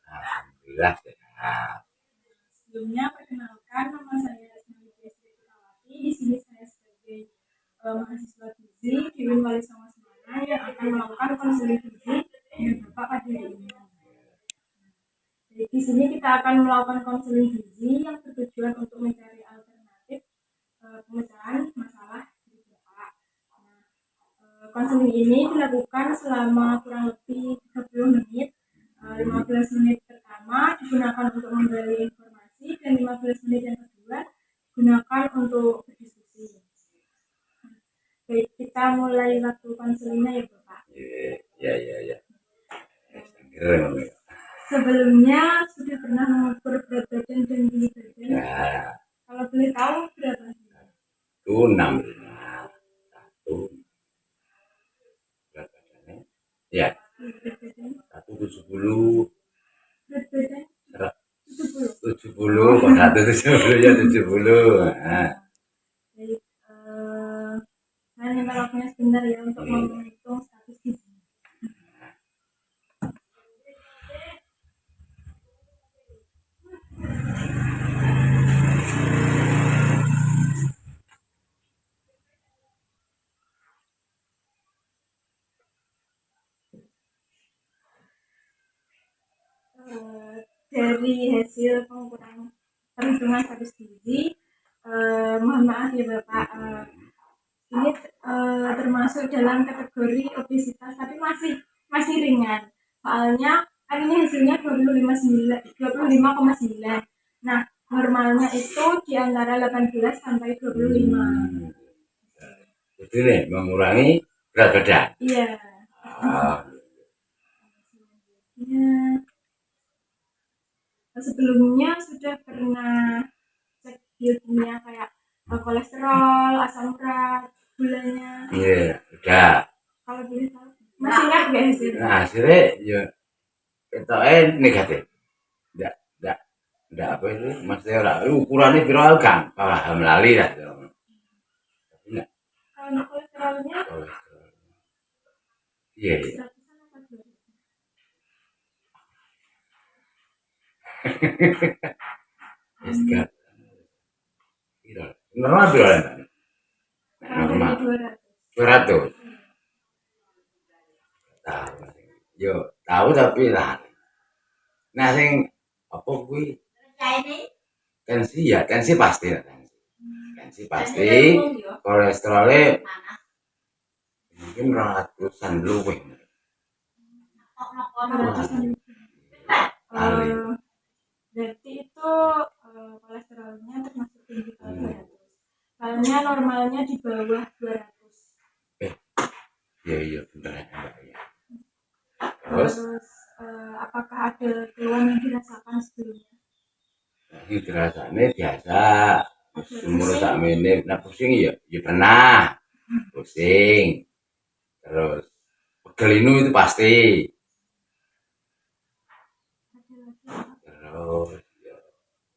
Alhamdulillah sehat. Sebelumnya, perkenalkan nama saya Asmawati Fitriawati. Di sini saya sebagai mahasiswa gizi di UIN Wali Songo Semarang yang akan melakukan konseling gizi dengan Bapak pada hari ini. Jadi di sini kita akan melakukan konseling gizi yang bertujuan untuk mencari alternatif pemecahan masalah di Bapak. Konseling ini dilakukan selama kurang lebih 30 menit. 15 menit pertama digunakan untuk menggali informasi dan 15 menit yang kedua digunakan untuk berdiskusi. Baik, kita mulai waktu konselingnya ya Bapak. Ya. Sebelumnya sudah pernah mengukur berat badan dan tinggi badan? Ya, Kalau boleh tahu berapa? itu 65. Satu berat badannya. Ya, Berat badan? 170. Berat badan? 70. 70, 170 ya 70. Nah. Baik, saya minta waktunya sebentar ya untuk menghitung status gizi. Dari hasil pengukuran perhitungan status gizi, mohon maaf ya Bapak, ini termasuk dalam kategori obesitas tapi masih ringan. Soalnya kan ini hasilnya 25,9. Nah, normalnya itu di antara 18 sampai 25. Jadi nih mengurangi berat badan. Iya. Ya. Sebelumnya sudah pernah cek biokimia kayak kolesterol, asam urat, gulanya. Iya, udah. Kalau boleh tahu, masih ingat nggak hasilnya? Nah, hasilnya ya kita negatif. Enggak apa itu, maksudnya lah ukurannya viral kan, paham lali lah. Enggak. Kalau kolesterolnya, Iya. 100-an apa 200? Enggak. Normal viral. Normal. 200. Tahu. Yo, tahu tapi lah. Nah, sing apa kuwi? Tensi pasti lah. Tensi pasti. Kolesterolnya mungkin ratusan luwih. Berarti itu kolesterolnya termasuk tinggi kalau 200. Soalnya normalnya di bawah 200. Iya benar ya. Terus apakah ada keluhan yang dirasakan sebelumnya? Ini dirasanya biasa. Umur sak menit, nah pusing ya pernah. Pusing. Terus pegel itu pasti. Terus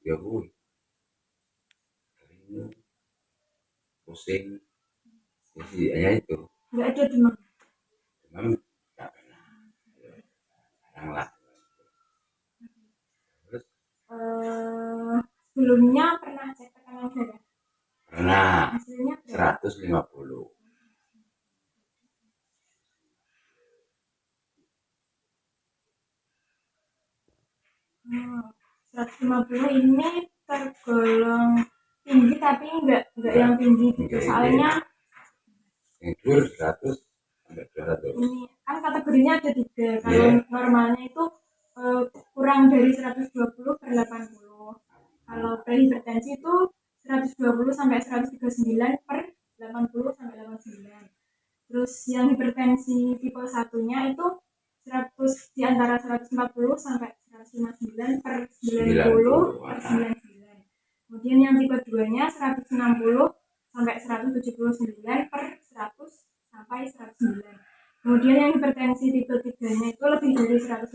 ya gue pusing. Ya itu. Nggak ada demam. Demam nggak pernah. Jarang lah. Terus sebelumnya pernah cek tekanan darah? pernah. Hasilnya 150. 150 ini tergolong tinggi tapi enggak yang tinggi gitu. Soalnya yang 100 sampai 200. Ini kan kategorinya ada 3. Kalau normalnya itu kurang dari 120/80. Kalau prehipertensi itu 120 sampai 139 per 80 sampai 89. Terus yang hipertensi tipe 1-nya itu 100 di antara 140 sampai 159 per 90 per 99. Kemudian yang tipe 2-nya 160 sampai 179 per 100 sampai 109. Kemudian yang hipertensi tipe 3-nya itu lebih dari 180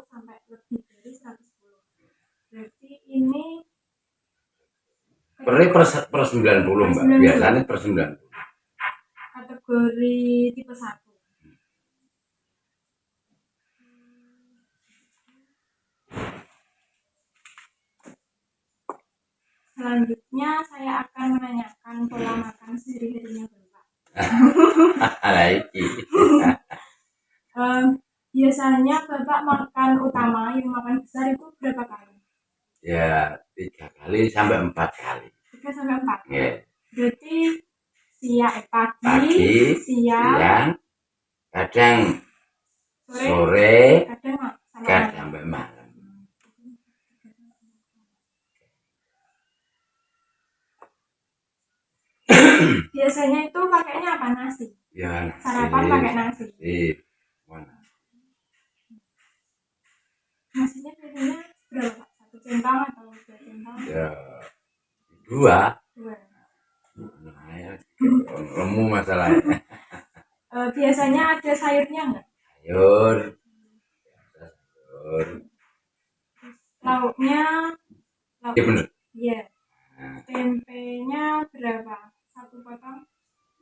sampai lebih dari 110. Berarti ini per 90 Mbak. Biasanya per 90. Kategori tipe 1. Selanjutnya saya akan menanyakan pola makan sehari-harinya Bapak. Lagi. Biasanya Bapak makan utama yang makan besar itu berapa kali? Ya 3 kali sampai 4 kali. 3 sampai 4. Ya. Berarti pagi, Pagi, siang, kadang sore, kadang sampai malam. Biasanya itu pakainya apa, nasi? Ya, nasi. Sarapan pakai nasi. Nasinya biasanya berapa Pak? 1 centang atau 2 centang? Ya, 2. 2. Nah, ya, lemu masalahnya. Biasanya ada sayurnya enggak? Sayur. Lauknya? Iya bener. Iya. Tempenya berapa? 1 potong?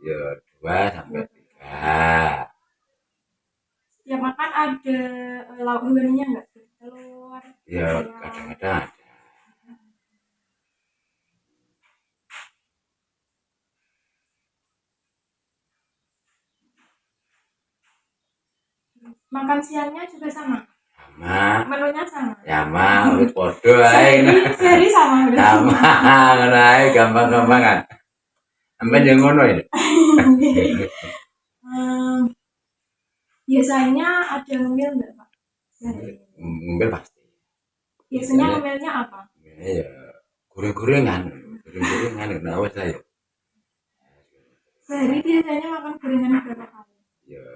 Ya 2 sampai 3. Setiap makan ada lauk hewaninya enggak? Telur? Ya kadang-kadang ada. Makan siangnya juga sama? Sama. Menunya sama? Sama, wis podo ae. Sehari sama berarti? Sama, ngono ae gampang-gampangan. Sampai yang ngono ini. Biasanya ada ngemil enggak Pak? Ngemil pasti. Biasanya ngemilnya apa? Ya goreng-gorengan. Goreng-gorengan nah wis ae. Sehari biasanya makan gorengan berapa kali? Ya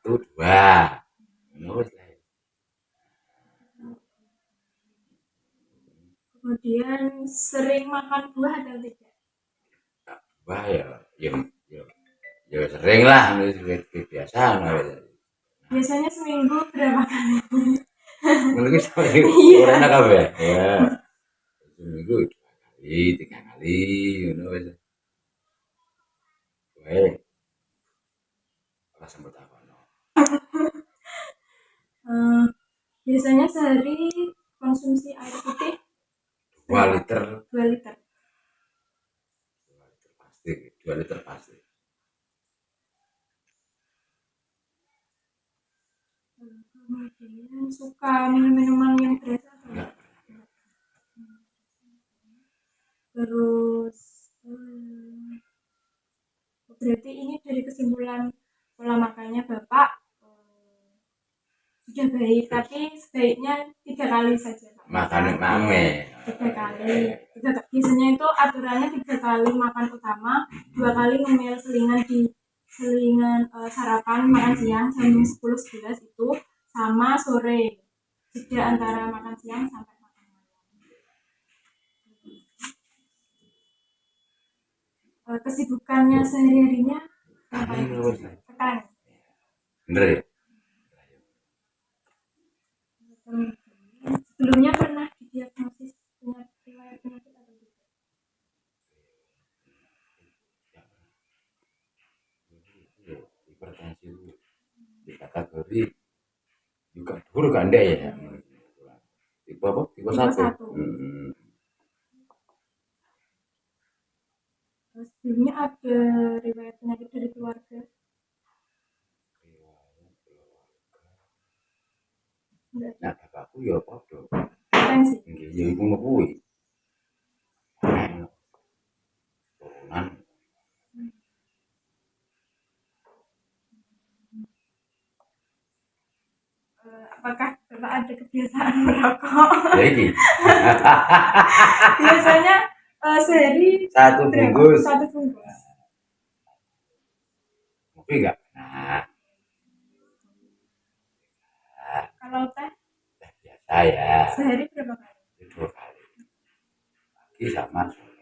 1, 2. Ngono wis ae. Kemudian sering makan buah atau tidak? Wah ya sering lah, biasa. Biasanya seminggu berapa kali? Mungkin sampai orang kabeh. Ya. Seminggu 2 kali, 3 kali, ngono wis. Wae. Ora sempet akono. Biasanya sehari konsumsi air putih 2 liter. 2 liter. 2 liter pasti, 2 liter pasti. Kemudian suka minum-minuman yang keras atau enggak? Terus berarti ini dari kesimpulan pola makannya Bapak sudah baik, tapi sebaiknya 3 kali saja Pak. Makan mame. 3 kali. Biasanya itu aturannya 3 kali makan utama, 2 kali ngemil selingan sarapan makan siang jam 10-11 itu, sama sore jeda antara makan siang sampai makan malam. Kesibukannya sehari-harinya ngapain? Sekarang Bener ya? sebelumnya pernah didiagnosis riwayat penyakit atau tidak? Hipertensi di kategori juga dulu kan ada ya. Tipe apa? Tipe 1. Sebelumnya ada riwayat penyakit dari keluarga? Nah, bapakku ya padha. Hipertensi. Nggih, ya iku ngono kuwi. Turunan. Apakah Bapak ada kebiasaan merokok? Ya iki. Biasanya sehari 1 bungkus. 1 bungkus. Kopi enggak? Nah. Kalau teh? Teh biasa ya. Sehari berapa kali? 2 kali. Pagi sama sore.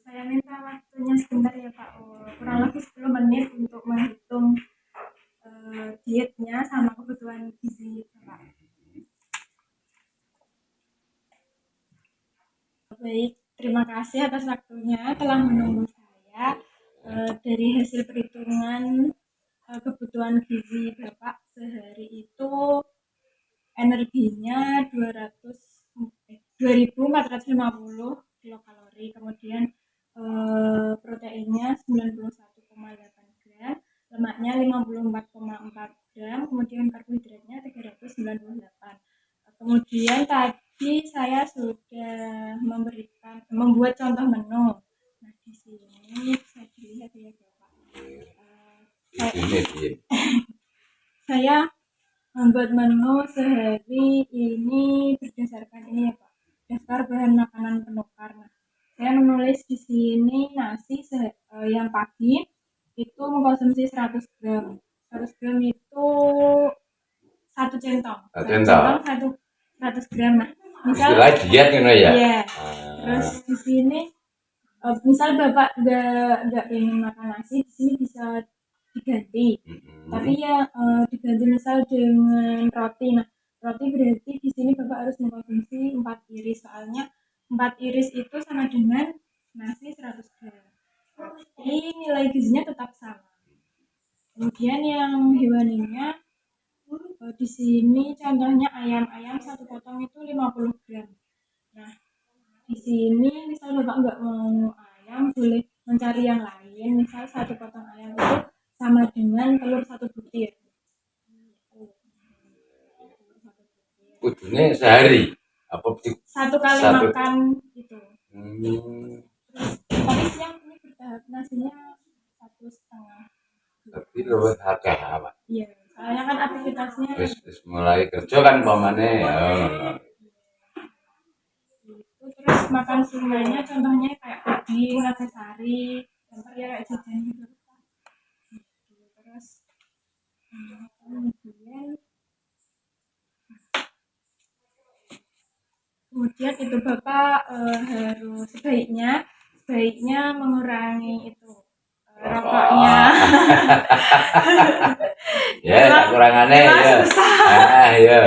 Saya minta waktunya sebentar ya Pak, kurang lebih 10 menit untuk menghitung dietnya sama kebutuhan gizi Bapak. kasih atas waktunya telah menunggu saya. Dari hasil perhitungan kebutuhan gizi Bapak sehari itu energinya 2450 kilokalori, kemudian proteinnya 91,8 gram, lemaknya 54,4 gram, kemudian karbohidratnya 398. Kemudian tadi saya sudah membuat contoh menu. Nah, di sini bisa dilihat ya Bapak. Saya membuat menu sehari ini berdasarkan ini ya Pak, daftar bahan makanan penukar. Nah, saya menulis di sini nasi yang pagi itu mengkonsumsi 100 gram. 100 gram itu satu centong. Satu 100 gram. Nah, misal diet ya. Iya. Terus di sini misal Bapak nggak ingin makan nasi, di sini bisa diganti. Tapi ya diganti misal dengan roti. Nah, roti berarti di sini Bapak harus mengkonsumsi 4 iris, soalnya 4 iris itu sama dengan nasi 100 gram. Jadi nilai gizinya tetap sama. Kemudian yang hewaninya di sini contohnya ayam satu potong itu 50 gram. Nah, di sini misal Bapak nggak mau ayam, boleh mencari yang lain. Misal satu potong ayam itu sama dengan telur 1 butir. Kudune sehari apa satu kali makan itu. Tapi siang ini bertahap nasinya 1,5. Tapi luwih akeh apa? Iya, soalnya kan aktivitasnya wis mulai kerja kan pamane ya. Terus makan sungainya contohnya kayak puding, nagasari, gambar ya kayak jajan gitu. Terus kemudian itu Bapak harus sebaiknya mengurangi itu rokoknya. Ya, kekurangannya ya. Ya.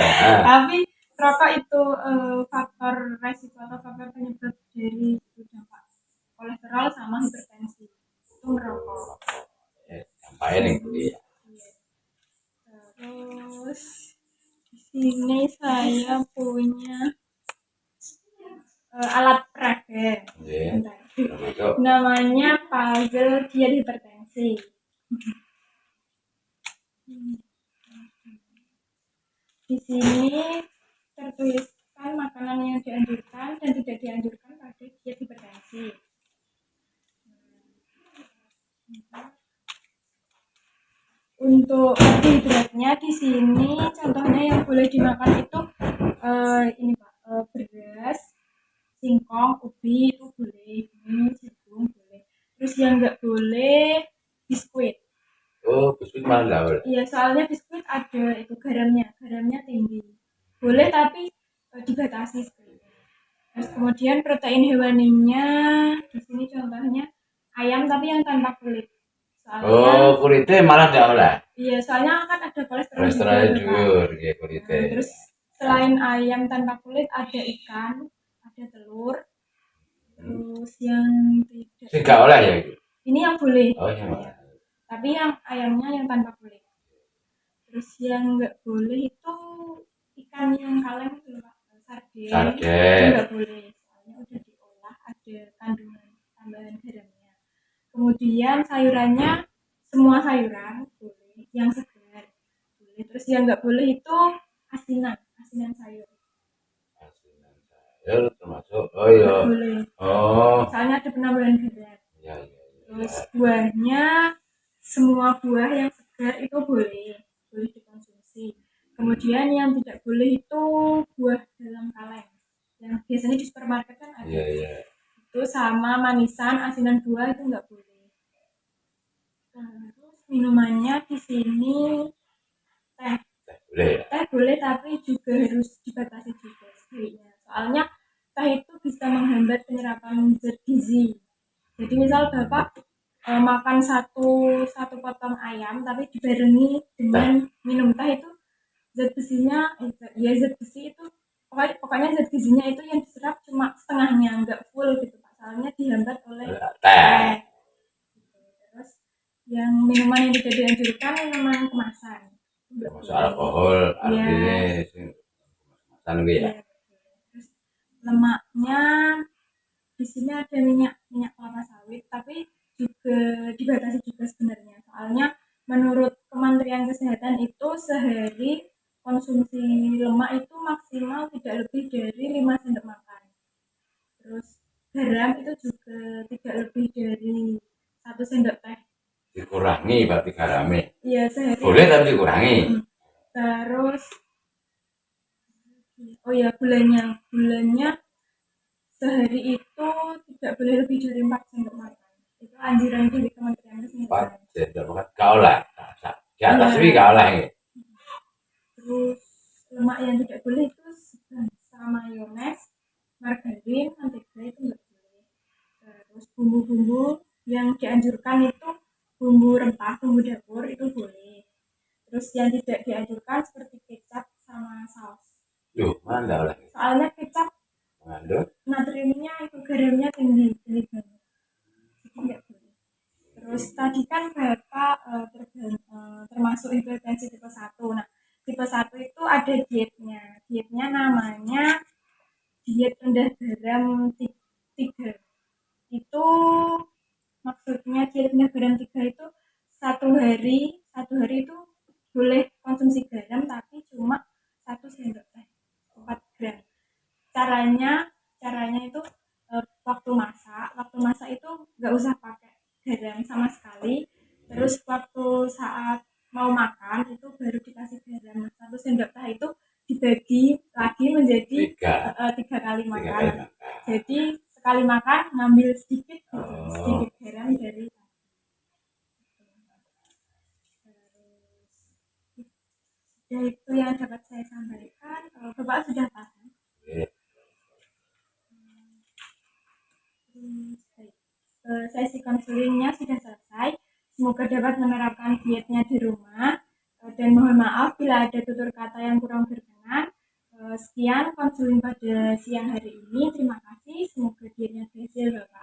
Tapi rokok itu faktor resiko atau faktor penyebab dari dampak kolesterol sama hipertensi. Itu merokok. Ngapain ini? Terus di sini saya punya alat peraga. Namanya puzzle diet hipertensi. Di sini tertuliskan makanan yang dianjurkan dan tidak dianjurkan pada diet hipertensi. Untuk karbohidratnya di sini contohnya yang boleh dimakan itu ini Pak, beras, singkong, ubi itu boleh, jagung boleh. Terus yang nggak boleh biskuit. Oh, biskuit malah nggak boleh. Iya, soalnya biskuit ada itu garamnya tinggi. Boleh tapi dibatasi sekali. Terus kemudian protein hewaninya di sini contohnya ayam tapi yang tanpa kulit. Soalnya, kulitnya malah nggak boleh. Iya, soalnya kan ada kolesterol juga ya kulitnya. Terus selain ayam tanpa kulit ada ikan, ada telur. Terus yang tidak. Nggak boleh ya itu. Ini yang boleh. Oh, yang boleh. Tapi yang ayamnya yang tanpa kulit. Terus yang nggak boleh itu ikan yang kaleng itu Pak, sarden. Itu nggak boleh, soalnya udah diolah ada kandungan tambahan garamnya. Kemudian sayurannya semua sayuran boleh, yang segar boleh. Terus yang nggak boleh itu asinan sayur. Asinan sayur termasuk iya. Boleh. Soalnya ada penambahan garam. Ya. Terus buahnya semua buah yang segar itu boleh dikonsumsi. Kemudian yang tidak boleh itu buah dalam kaleng. Yang biasanya di supermarket kan ada. Iya. Itu sama manisan, asinan buah itu nggak boleh. Terus minumannya di sini teh. Teh boleh tapi juga harus dibatasi juga sebaiknya. Soalnya teh itu bisa menghambat penyerapan zat gizi. Jadi misal Bapak makan satu potong ayam tapi dibarengi dengan minum teh itu zat besi itu pokoknya zat gizinya itu yang diserap cuma setengahnya, nggak full gitu Pak, soalnya dihambat oleh teh. Terus yang minuman yang tidak dianjurkan minuman kemasan. Masuk alkohol, Iya. artinya kemasan gitu ya. Iya. Terus lemaknya di sini ada minyak kelapa sawit, tapi juga dibatasi juga sebenarnya. Soalnya menurut Kementerian Kesehatan itu sehari konsumsi lemak itu maksimal tidak lebih dari 5 sendok makan. Terus garam itu juga tidak lebih dari 1 sendok teh. Dikurangi berarti garamnya. Iya, sehari. Boleh tapi dikurangi. Terus oh ya, gulanya sehari itu tidak boleh lebih dari 4 sendok makan. Itu anjuran dari Kementerian Kesehatan. 4 sendok makan kau lah. Di atas ini kau lah ini. Terus lemak yang tidak boleh itu sama mayones, margarin, mentega itu nggak boleh. Terus bumbu-bumbu yang dianjurkan itu bumbu rempah, bumbu dapur itu boleh. Terus yang tidak dianjurkan seperti kecap sama saus. Mana enggak boleh? Soalnya kecap mengandung natriumnya itu garamnya tinggi banget. Jadi nggak boleh. Terus tadi kan Bapak termasuk hipertensi tipe 1. Nah, tipe 1 itu ada dietnya. Dietnya namanya diet rendah garam 3. Itu maksudnya diet rendah garam 3 itu satu hari itu boleh konsumsi garam tapi cuma 1 sendok teh 4 gram. Caranya itu waktu masak itu nggak usah pakai garam sama sekali. Terus waktu saat mau makan itu baru dikasih garam. 1 sendok teh itu dibagi lagi menjadi 3 kali makan. Jadi sekali makan ngambil sedikit garam dari ya itu yang dapat saya sampaikan. Bapak sudah paham? Sesi konselingnya sudah selesai. Semoga dapat menerapkan dietnya di rumah. Dan mohon maaf bila ada tutur kata yang kurang berkenan. Sekian konseling pada siang hari ini. Terima kasih. Semoga dietnya berhasil, Bapak.